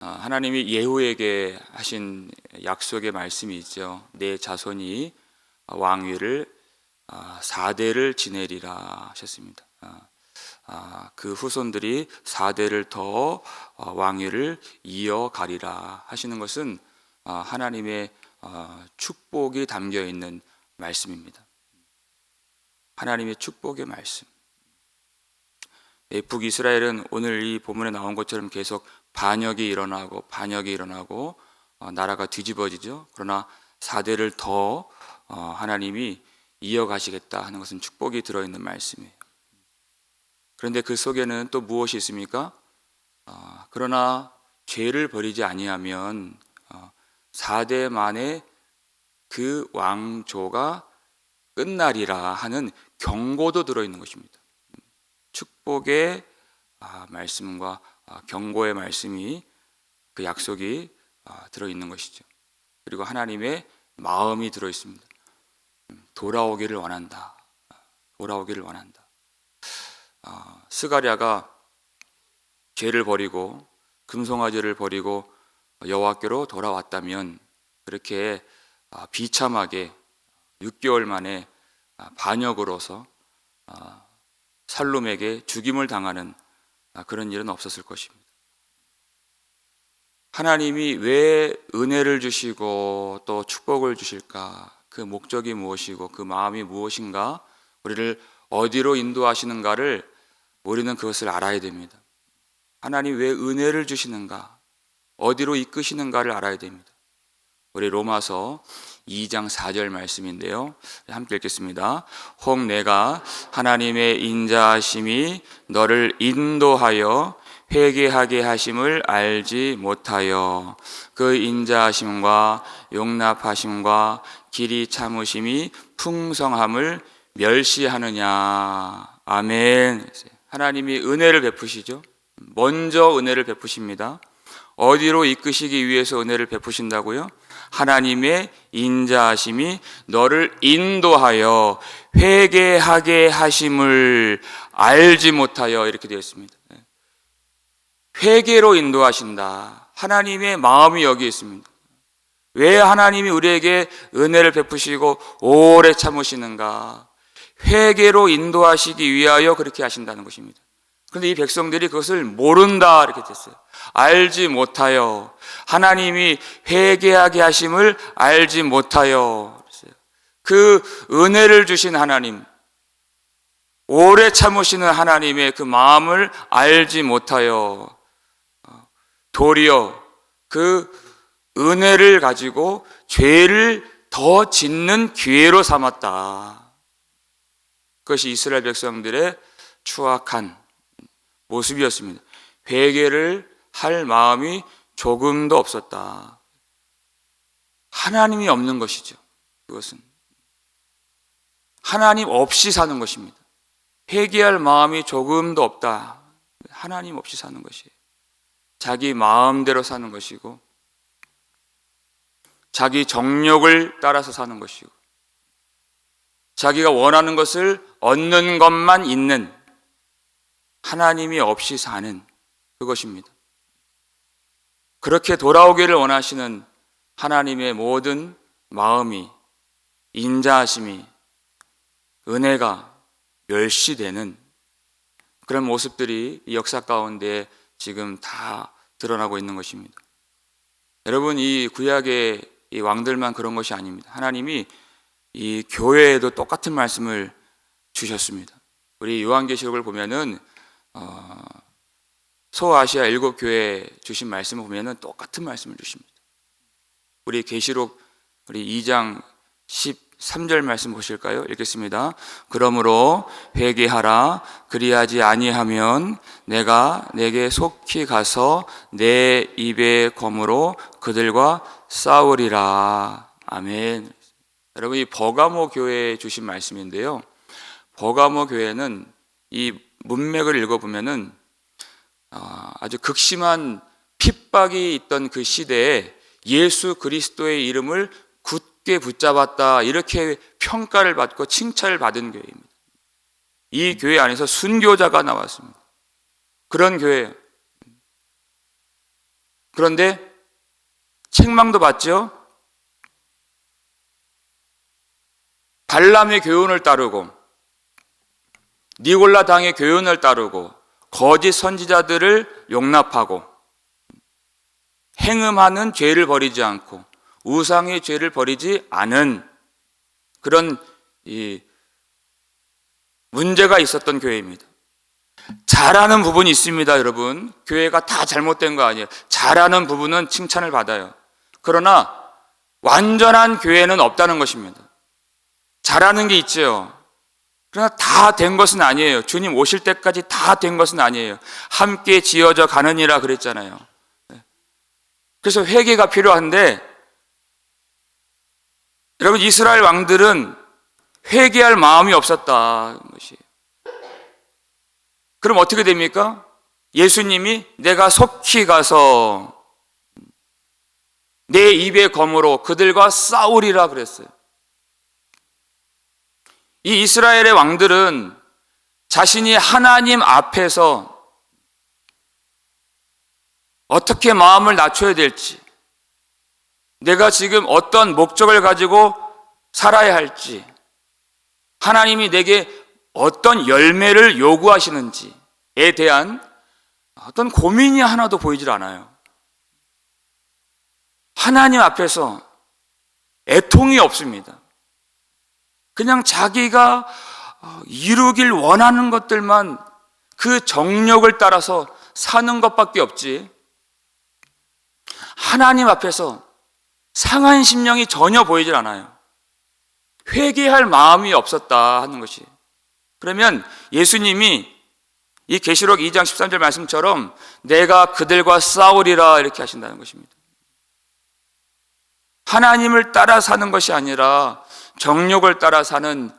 하나님이 예후에게 하신 약속의 말씀이 있죠. 내 자손이 왕위를 4대를 지내리라 하셨습니다. 그 후손들이 4대를 더 왕위를 이어가리라 하시는 것은 하나님의 축복이 담겨 있는 말씀입니다. 하나님의 축복의 말씀. 북이스라엘은 오늘 이 본문에 나온 것처럼 계속 반역이 일어나고 나라가 뒤집어지죠. 그러나 4대를 더 하나님이 이어가시겠다 하는 것은 축복이 들어있는 말씀이에요. 그런데 그 속에는 또 무엇이 있습니까? 그러나 죄를 버리지 아니하면 4대 만에 그 왕조가 끝나리라 하는 경고도 들어있는 것입니다. 축복의 말씀과 경고의 말씀이, 그 약속이 들어있는 것이죠. 그리고 하나님의 마음이 들어있습니다. 돌아오기를 원한다. 돌아오기를 원한다. 스가랴가 죄를 버리고 금송아지를 버리고 여호와께로 돌아왔다면 그렇게 비참하게 6개월 만에 반역으로서 살룸에게 죽임을 당하는 그런 일은 없었을 것입니다. 하나님이 왜 은혜를 주시고 또 축복을 주실까? 그 목적이 무엇이고 그 마음이 무엇인가? 우리를 어디로 인도하시는가를 우리는 그것을 알아야 됩니다. 하나님 왜 은혜를 주시는가? 어디로 이끄시는가를 알아야 됩니다. 우리 로마서 2장 4절 말씀인데요. 함께 읽겠습니다. 혹 내가 하나님의 인자하심이 너를 인도하여 회개하게 하심을 알지 못하여 그 인자하심과 용납하심과 길이 참으심이 풍성함을 멸시하느냐. 아멘. 하나님이 은혜를 베푸시죠. 먼저 은혜를 베푸십니다. 어디로 이끄시기 위해서 은혜를 베푸신다고요? 하나님의 인자하심이 너를 인도하여 회개하게 하심을 알지 못하여, 이렇게 되어 있습니다. 회개로 인도하신다. 하나님의 마음이 여기 있습니다. 왜 하나님이 우리에게 은혜를 베푸시고 오래 참으시는가? 회개로 인도하시기 위하여 그렇게 하신다는 것입니다. 그런데 이 백성들이 그것을 모른다, 이렇게 됐어요. 알지 못하여, 하나님이 회개하게 하심을 알지 못하여, 그 은혜를 주신 하나님, 오래 참으시는 하나님의 그 마음을 알지 못하여 도리어 그 은혜를 가지고 죄를 더 짓는 기회로 삼았다. 그것이 이스라엘 백성들의 추악한 모습이었습니다. 회개를 할 마음이 조금도 없었다. 하나님이 없는 것이죠. 그것은 하나님 없이 사는 것입니다. 회개할 마음이 조금도 없다. 하나님 없이 사는 것이에요. 자기 마음대로 사는 것이고 자기 정욕을 따라서 사는 것이고 자기가 원하는 것을 얻는 것만 있는, 하나님이 없이 사는 그것입니다. 그렇게 돌아오기를 원하시는 하나님의 모든 마음이, 인자하심이, 은혜가 멸시되는 그런 모습들이 이 역사 가운데 지금 다 드러나고 있는 것입니다. 여러분, 이 구약의 이 왕들만 그런 것이 아닙니다. 하나님이 이 교회에도 똑같은 말씀을 주셨습니다. 우리 요한계시록을 보면은 소아시아 7교회 주신 말씀을 보면은 똑같은 말씀을 주십니다. 우리 계시록 우리 2장 13절 말씀 보실까요? 읽겠습니다. 그러므로 회개하라. 그리하지 아니하면 내가 내게 속히 가서 내 입의 검으로 그들과 싸우리라. 아멘. 여러분, 이 버가모 교회에 주신 말씀인데요. 버가모 교회는 이 문맥을 읽어보면은 아주 극심한 핍박이 있던 그 시대에 예수 그리스도의 이름을 굳게 붙잡았다, 이렇게 평가를 받고 칭찬을 받은 교회입니다. 이 교회 안에서 순교자가 나왔습니다. 그런 교회예요. 그런데 책망도 받죠. 발람의 교훈을 따르고 니골라 당의 교훈을 따르고 거짓 선지자들을 용납하고 행음하는 죄를 버리지 않고 우상의 죄를 버리지 않은 그런 문제가 있었던 교회입니다. 잘하는 부분이 있습니다, 여러분. 교회가 다 잘못된 거 아니에요. 잘하는 부분은 칭찬을 받아요. 그러나 완전한 교회는 없다는 것입니다. 잘하는 게 있죠. 그러나 다 된 것은 아니에요. 주님 오실 때까지 다 된 것은 아니에요. 함께 지어져 가느니라 그랬잖아요. 그래서 회개가 필요한데, 여러분, 이스라엘 왕들은 회개할 마음이 없었다는 것이에요. 그럼 어떻게 됩니까? 예수님이 내가 속히 가서 내 입의 검으로 그들과 싸우리라 그랬어요. 이 이스라엘의 왕들은 자신이 하나님 앞에서 어떻게 마음을 낮춰야 될지, 내가 지금 어떤 목적을 가지고 살아야 할지, 하나님이 내게 어떤 열매를 요구하시는지에 대한 어떤 고민이 하나도 보이질 않아요. 하나님 앞에서 애통이 없습니다. 그냥 자기가 이루길 원하는 것들만 그 정욕을 따라서 사는 것밖에 없지, 하나님 앞에서 상한 심령이 전혀 보이질 않아요. 회개할 마음이 없었다 하는 것이. 그러면 예수님이 이 계시록 2장 13절 말씀처럼 내가 그들과 싸우리라 이렇게 하신다는 것입니다. 하나님을 따라 사는 것이 아니라 정욕을 따라 사는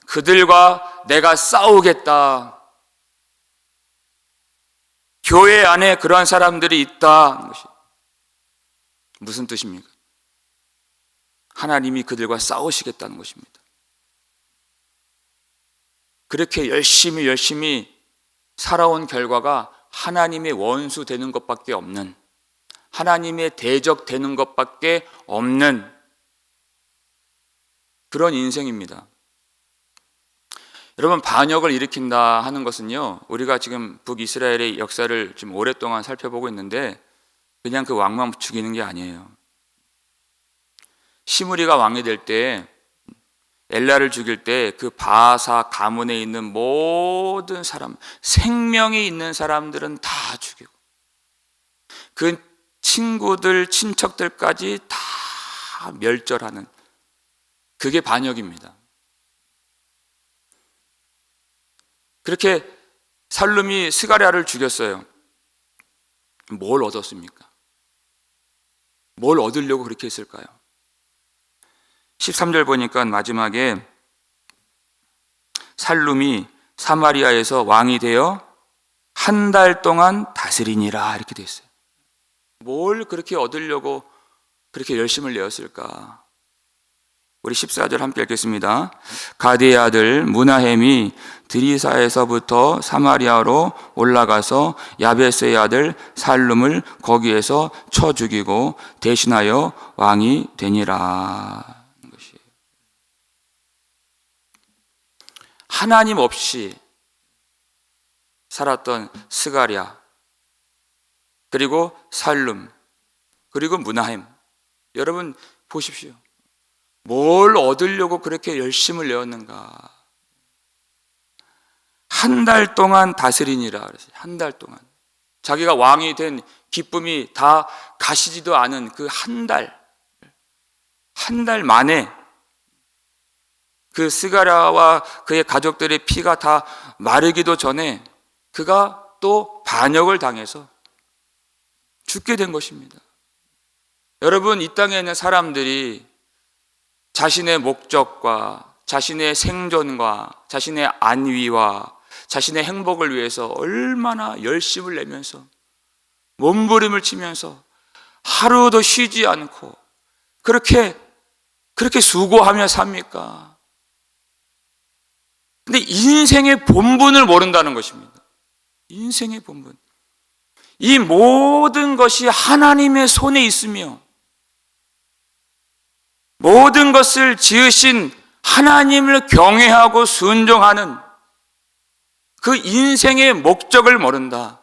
그들과 내가 싸우겠다. 교회 안에 그러한 사람들이 있다는 것이 무슨 뜻입니까? 하나님이 그들과 싸우시겠다는 것입니다. 그렇게 열심히 살아온 결과가 하나님의 원수 되는 것밖에 없는, 하나님의 대적 되는 것밖에 없는 그런 인생입니다. 여러분, 반역을 일으킨다 하는 것은요, 우리가 지금 북이스라엘의 역사를 지금 오랫동안 살펴보고 있는데 그냥 그 왕만 죽이는 게 아니에요. 시므리가 왕이 될 때, 엘라를 죽일 때 그 바사 가문에 있는 모든 사람, 생명이 있는 사람들은 다 죽이고 그 친구들, 친척들까지 다 멸절하는, 그게 반역입니다. 그렇게 살룸이 스가랴를 죽였어요. 뭘 얻었습니까? 뭘 얻으려고 그렇게 했을까요? 13절 보니까 마지막에 살룸이 사마리아에서 왕이 되어 한 달 동안 다스리니라 이렇게 돼 있어요. 뭘 그렇게 얻으려고 그렇게 열심을 내었을까? 우리 14절 함께 읽겠습니다. 가드의 아들 므나헴이 드리사에서부터 사마리아로 올라가서 야베스의 아들 살룸을 거기에서 쳐 죽이고 대신하여 왕이 되니라. 하나님 없이 살았던 스가랴, 그리고 살룸, 그리고 므나헴. 여러분 보십시오. 뭘 얻으려고 그렇게 열심을 내었는가? 한 달 동안 다스리니라 그랬어요. 한 달 동안. 자기가 왕이 된 기쁨이 다 가시지도 않은 그 한 달 만에 그 스가랴와 그의 가족들의 피가 다 마르기도 전에 그가 또 반역을 당해서 죽게 된 것입니다. 여러분, 이 땅에 있는 사람들이 자신의 목적과 자신의 생존과 자신의 안위와 자신의 행복을 위해서 얼마나 열심을 내면서 몸부림을 치면서 하루도 쉬지 않고 그렇게 수고하며 삽니까? 근데 인생의 본분을 모른다는 것입니다. 인생의 본분. 이 모든 것이 하나님의 손에 있으며 모든 것을 지으신 하나님을 경외하고 순종하는 그 인생의 목적을 모른다.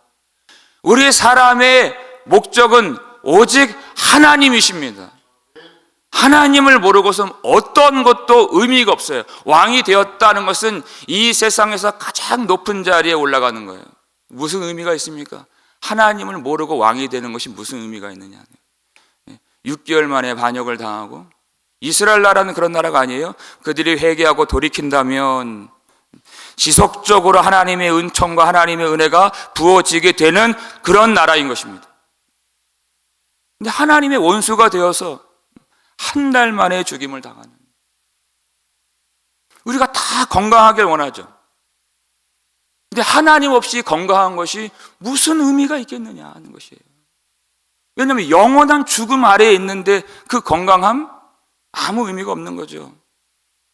우리 사람의 목적은 오직 하나님이십니다. 하나님을 모르고서 어떤 것도 의미가 없어요. 왕이 되었다는 것은 이 세상에서 가장 높은 자리에 올라가는 거예요. 무슨 의미가 있습니까? 하나님을 모르고 왕이 되는 것이 무슨 의미가 있느냐. 6개월 만에 반역을 당하고, 이스라엘 나라는 그런 나라가 아니에요. 그들이 회개하고 돌이킨다면 지속적으로 하나님의 은총과 하나님의 은혜가 부어지게 되는 그런 나라인 것입니다. 근데 하나님의 원수가 되어서 한 달 만에 죽임을 당하는, 우리가 다 건강하길 원하죠. 근데 하나님 없이 건강한 것이 무슨 의미가 있겠느냐 하는 것이에요. 왜냐하면 영원한 죽음 아래에 있는데 그 건강함? 아무 의미가 없는 거죠.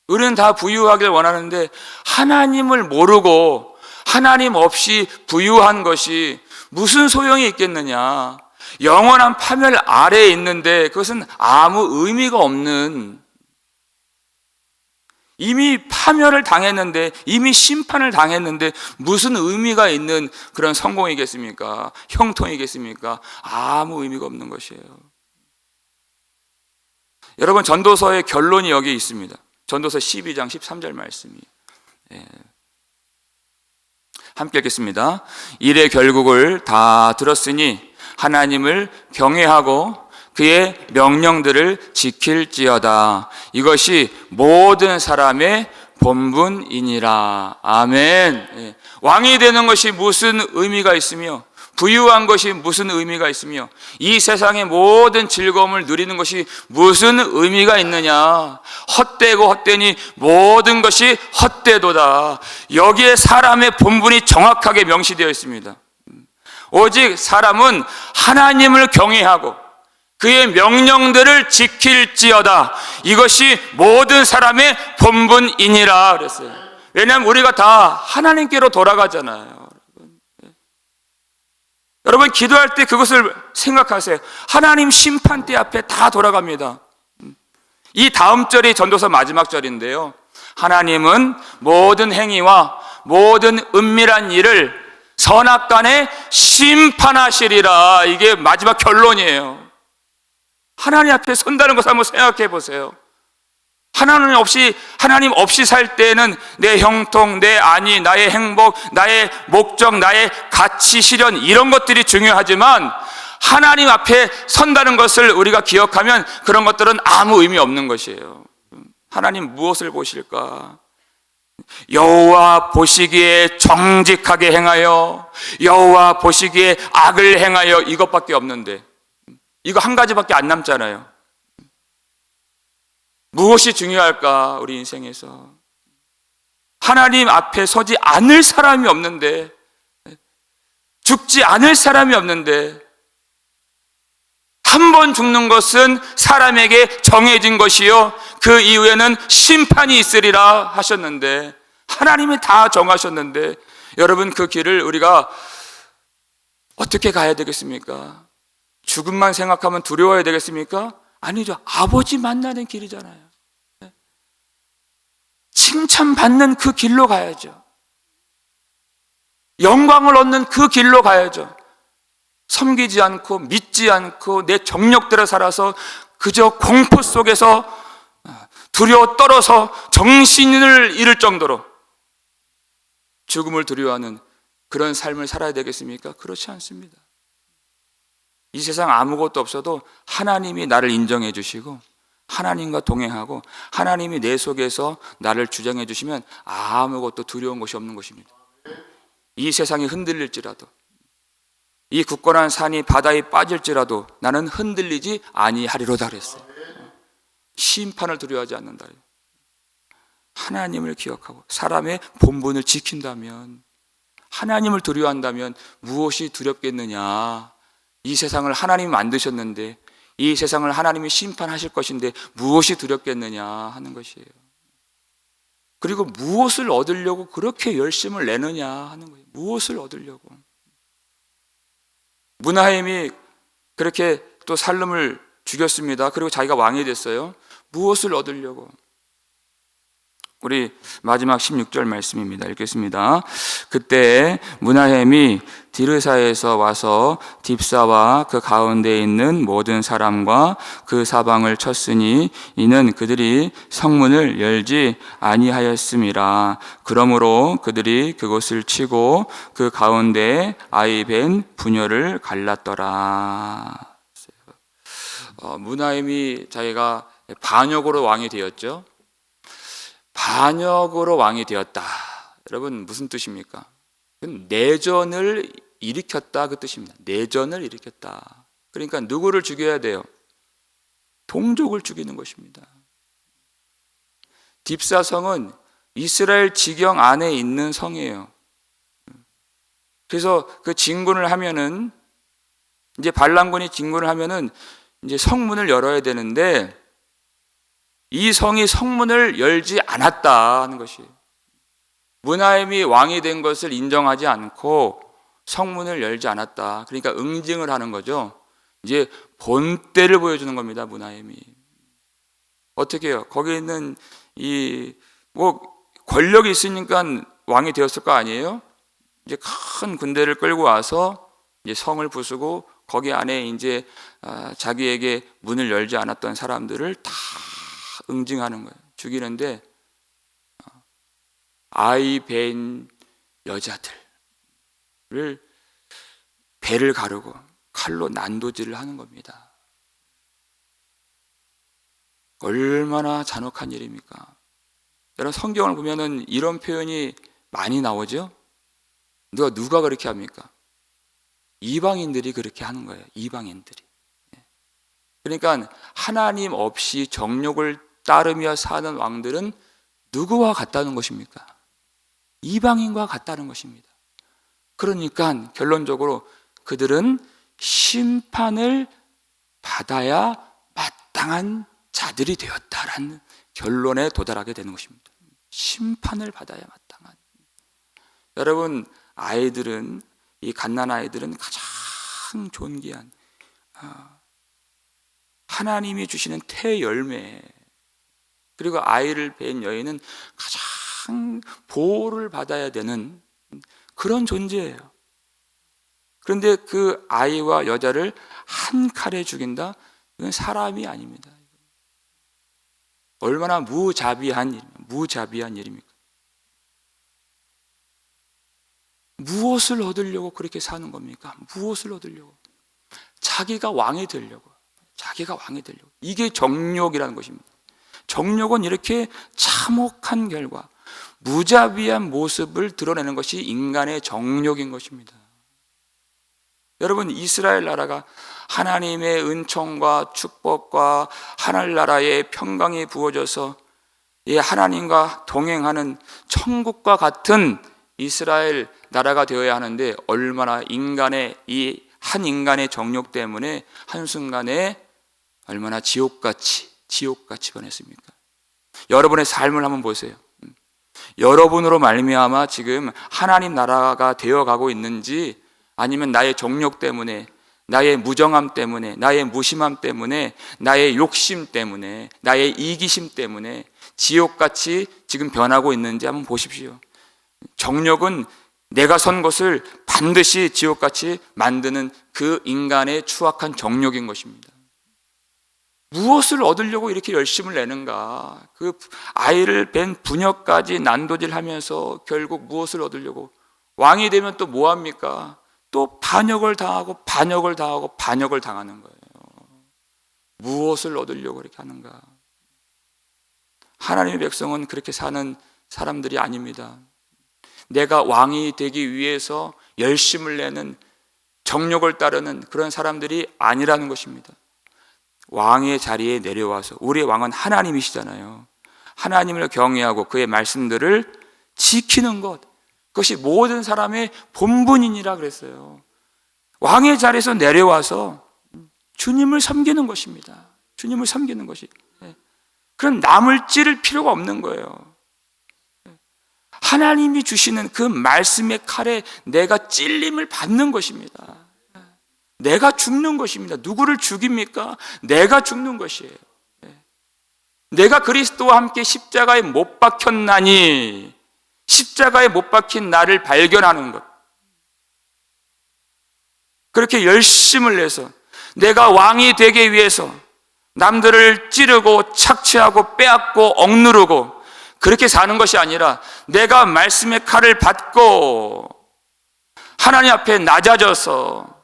우리는 다 부유하길 원하는데 하나님을 모르고 하나님 없이 부유한 것이 무슨 소용이 있겠느냐. 영원한 파멸 아래에 있는데 그것은 아무 의미가 없는, 이미 파멸을 당했는데, 이미 심판을 당했는데 무슨 의미가 있는 그런 성공이겠습니까? 형통이겠습니까? 아무 의미가 없는 것이에요. 여러분, 전도서의 결론이 여기 있습니다. 전도서 12장 13절 말씀이. 함께 읽겠습니다. 일의 결국을 다 들었으니 하나님을 경외하고 그의 명령들을 지킬지어다. 이것이 모든 사람의 본분이니라. 아멘. 왕이 되는 것이 무슨 의미가 있으며, 부유한 것이 무슨 의미가 있으며, 이 세상의 모든 즐거움을 누리는 것이 무슨 의미가 있느냐. 헛되고 헛되니 모든 것이 헛되도다. 여기에 사람의 본분이 정확하게 명시되어 있습니다. 오직 사람은 하나님을 경외하고 그의 명령들을 지킬지어다. 이것이 모든 사람의 본분이니라 그랬어요. 왜냐하면 우리가 다 하나님께로 돌아가잖아요. 여러분, 기도할 때 그것을 생각하세요. 하나님 심판대 앞에 다 돌아갑니다. 이 다음 절이 전도서 마지막 절인데요. 하나님은 모든 행위와 모든 은밀한 일을 선악간에 심판하시리라. 이게 마지막 결론이에요. 하나님 앞에 선다는 것을 한번 생각해 보세요. 하나님 없이 살 때에는 내 형통, 내 안위, 나의 행복, 나의 목적, 나의 가치 실현, 이런 것들이 중요하지만 하나님 앞에 선다는 것을 우리가 기억하면 그런 것들은 아무 의미 없는 것이에요. 하나님 무엇을 보실까? 여호와 보시기에 정직하게 행하여, 여호와 보시기에 악을 행하여, 이것밖에 없는데, 이거 한 가지밖에 안 남잖아요. 무엇이 중요할까? 우리 인생에서 하나님 앞에 서지 않을 사람이 없는데, 죽지 않을 사람이 없는데, 한 번 죽는 것은 사람에게 정해진 것이요 그 이후에는 심판이 있으리라 하셨는데, 하나님이 다 정하셨는데, 여러분, 그 길을 우리가 어떻게 가야 되겠습니까? 죽음만 생각하면 두려워야 되겠습니까? 아니죠. 아버지 만나는 길이잖아요. 칭찬받는 그 길로 가야죠. 영광을 얻는 그 길로 가야죠. 섬기지 않고 믿지 않고 내 정력대로 살아서 그저 공포 속에서 두려워 떨어서 정신을 잃을 정도로 죽음을 두려워하는 그런 삶을 살아야 되겠습니까? 그렇지 않습니다. 이 세상 아무것도 없어도 하나님이 나를 인정해 주시고 하나님과 동행하고 하나님이 내 속에서 나를 주장해 주시면 아무것도 두려운 것이 없는 것입니다. 이 세상이 흔들릴지라도, 이 굳건한 산이 바다에 빠질지라도 나는 흔들리지 아니하리로다 그랬어요. 심판을 두려워하지 않는다. 하나님을 기억하고 사람의 본분을 지킨다면, 하나님을 두려워한다면 무엇이 두렵겠느냐. 이 세상을 하나님이 만드셨는데, 이 세상을 하나님이 심판하실 것인데 무엇이 두렵겠느냐 하는 것이에요. 그리고 무엇을 얻으려고 그렇게 열심을 내느냐 하는 거예요. 무엇을 얻으려고. 므나헴이 그렇게 또 살름을 죽였습니다. 그리고 자기가 왕이 됐어요. 무엇을 얻으려고? 우리 마지막 16절 말씀입니다. 읽겠습니다. 그때 므나헴이 디르사에서 와서 딥사와 그 가운데 있는 모든 사람과 그 사방을 쳤으니 이는 그들이 성문을 열지 아니하였음이라. 그러므로 그들이 그곳을 치고 그 가운데 아이벤 부녀를 갈랐더라. 므나헴이 자기가 반역으로 왕이 되었죠. 반역으로 왕이 되었다. 여러분 무슨 뜻입니까? 내전을 일으켰다 그 뜻입니다. 내전을 일으켰다. 그러니까 누구를 죽여야 돼요? 동족을 죽이는 것입니다. 딥사성은 이스라엘 지경 안에 있는 성이에요. 그래서 그 진군을 하면은 이제 반란군이 진군을 하면은 이제 성문을 열어야 되는데 이 성이 성문을 열지 않았다는 것이에요. 므나헴이 왕이 된 것을 인정하지 않고 성문을 열지 않았다. 그러니까 응징을 하는 거죠. 이제 본때를 보여주는 겁니다. 므나헴이 어떻게 해요? 거기 있는 뭐 권력이 있으니까 왕이 되었을 거 아니에요? 이제 큰 군대를 끌고 와서 이제 성을 부수고 거기 안에 이제 자기에게 문을 열지 않았던 사람들을 다 응징하는 거예요. 죽이는데 아이 벤 여자들을 배를 가르고 칼로 난도질을 하는 겁니다. 얼마나 잔혹한 일입니까? 여러분 성경을 보면은 이런 표현이 많이 나오죠. 누가 그렇게 합니까? 이방인들이 그렇게 하는 거예요. 이방인들이. 그러니까 하나님 없이 정욕을 따르며 사는 왕들은 누구와 같다는 것입니까? 이방인과 같다는 것입니다. 그러니까 결론적으로 그들은 심판을 받아야 마땅한 자들이 되었다라는 결론에 도달하게 되는 것입니다. 심판을 받아야 마땅한. 여러분 아이들은 이 갓난 아이들은 가장 존귀한 하나님이 주시는 태열매, 그리고 아이를 뵌 여인은 가장 보호를 받아야 되는 그런 존재예요. 그런데 그 아이와 여자를 한 칼에 죽인다? 이건 사람이 아닙니다. 얼마나 무자비한 일입니까? 무엇을 얻으려고 그렇게 사는 겁니까? 무엇을 얻으려고? 자기가 왕이 되려고. 이게 정욕이라는 것입니다. 정욕은 이렇게 참혹한 결과, 무자비한 모습을 드러내는 것이 인간의 정욕인 것입니다. 여러분 이스라엘 나라가 하나님의 은총과 축복과 하늘나라의 평강이 부어져서 하나님과 동행하는 천국과 같은 이스라엘 나라가 되어야 하는데 얼마나 한 인간의 정욕 때문에 한순간에 얼마나 지옥같이 변했습니까? 여러분의 삶을 한번 보세요. 여러분으로 말미암아 지금 하나님 나라가 되어가고 있는지, 아니면 나의 정욕 때문에, 나의 무정함 때문에, 나의 무심함 때문에, 나의 욕심 때문에, 나의 이기심 때문에 지옥같이 지금 변하고 있는지 한번 보십시오. 정욕은 내가 선 것을 반드시 지옥같이 만드는 그 인간의 추악한 정욕인 것입니다. 무엇을 얻으려고 이렇게 열심을 내는가? 그 아이를 뵌 부녀까지 난도질하면서 결국 무엇을 얻으려고? 왕이 되면 또 뭐합니까? 또 반역을 당하고 반역을 당하는 거예요. 무엇을 얻으려고 이렇게 하는가? 하나님의 백성은 그렇게 사는 사람들이 아닙니다. 내가 왕이 되기 위해서 열심을 내는, 정욕을 따르는 그런 사람들이 아니라는 것입니다. 왕의 자리에 내려와서, 우리의 왕은 하나님이시잖아요. 하나님을 경외하고 그의 말씀들을 지키는 것, 그것이 모든 사람의 본분이니라 그랬어요. 왕의 자리에서 내려와서 주님을 섬기는 것입니다. 주님을 섬기는 것이. 그런 남을 찌를 필요가 없는 거예요. 하나님이 주시는 그 말씀의 칼에 내가 찔림을 받는 것입니다. 내가 죽는 것입니다. 누구를 죽입니까? 내가 죽는 것이에요. 내가 그리스도와 함께 십자가에 못 박혔나니, 십자가에 못 박힌 나를 발견하는 것. 그렇게 열심을 내서 내가 왕이 되기 위해서 남들을 찌르고 착취하고 빼앗고 억누르고 그렇게 사는 것이 아니라, 내가 말씀의 칼을 받고 하나님 앞에 낮아져서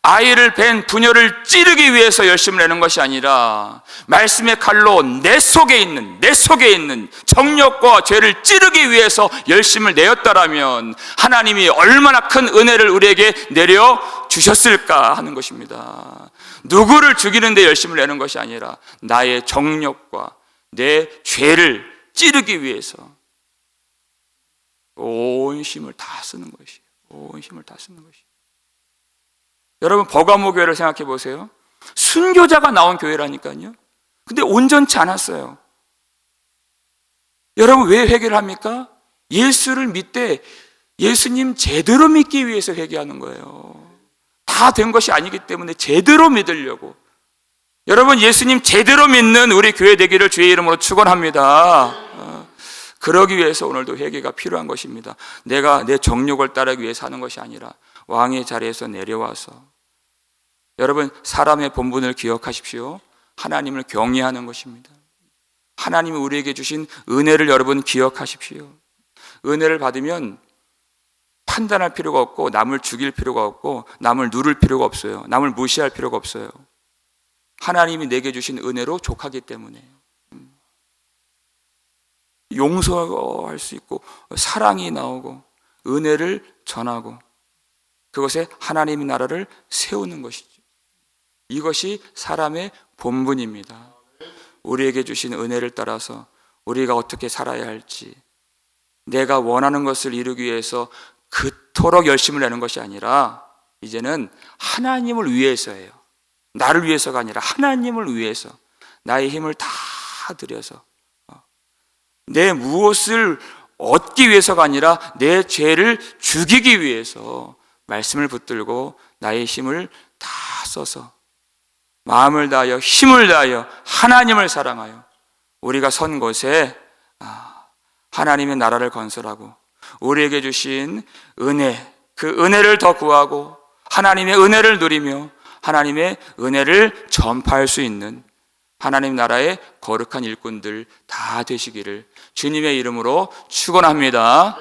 아이를 뵌 부녀를 찌르기 위해서 열심을 내는 것이 아니라, 말씀의 칼로 내 속에 있는 정욕과 죄를 찌르기 위해서 열심을 내었다라면 하나님이 얼마나 큰 은혜를 우리에게 내려 주셨을까 하는 것입니다. 누구를 죽이는데 열심을 내는 것이 아니라 나의 정욕과 내 죄를 찌르기 위해서 온 힘을 다 쓰는 것이에요. 온 힘을 다 쓰는 것이에요. 여러분, 버가모 교회를 생각해 보세요. 순교자가 나온 교회라니까요. 근데 온전치 않았어요. 여러분, 왜 회개를 합니까? 예수를 믿되 예수님 제대로 믿기 위해서 회개하는 거예요. 다 된 것이 아니기 때문에 제대로 믿으려고. 여러분, 예수님 제대로 믿는 우리 교회 되기를 주의 이름으로 축원합니다. 그러기 위해서 오늘도 회개가 필요한 것입니다. 내가 내 정욕을 따르기 위해서 하는 것이 아니라 왕의 자리에서 내려와서, 여러분, 사람의 본분을 기억하십시오. 하나님을 경외하는 것입니다. 하나님이 우리에게 주신 은혜를 여러분 기억하십시오. 은혜를 받으면 판단할 필요가 없고, 남을 죽일 필요가 없고, 남을 누를 필요가 없어요. 남을 무시할 필요가 없어요. 하나님이 내게 주신 은혜로 족하기 때문에 용서할 수 있고, 사랑이 나오고, 은혜를 전하고, 그것에 하나님의 나라를 세우는 것이죠. 이것이 사람의 본분입니다. 우리에게 주신 은혜를 따라서 우리가 어떻게 살아야 할지, 내가 원하는 것을 이루기 위해서 그토록 열심을 내는 것이 아니라, 이제는 하나님을 위해서예요. 나를 위해서가 아니라 하나님을 위해서 나의 힘을 다 들여서, 내 무엇을 얻기 위해서가 아니라 내 죄를 죽이기 위해서 말씀을 붙들고 나의 힘을 다 써서 마음을 다하여 힘을 다하여 하나님을 사랑하여 우리가 선 곳에 하나님의 나라를 건설하고, 우리에게 주신 은혜, 그 은혜를 더 구하고 하나님의 은혜를 누리며 하나님의 은혜를 전파할 수 있는 하나님 나라의 거룩한 일꾼들 다 되시기를 주님의 이름으로 축원합니다.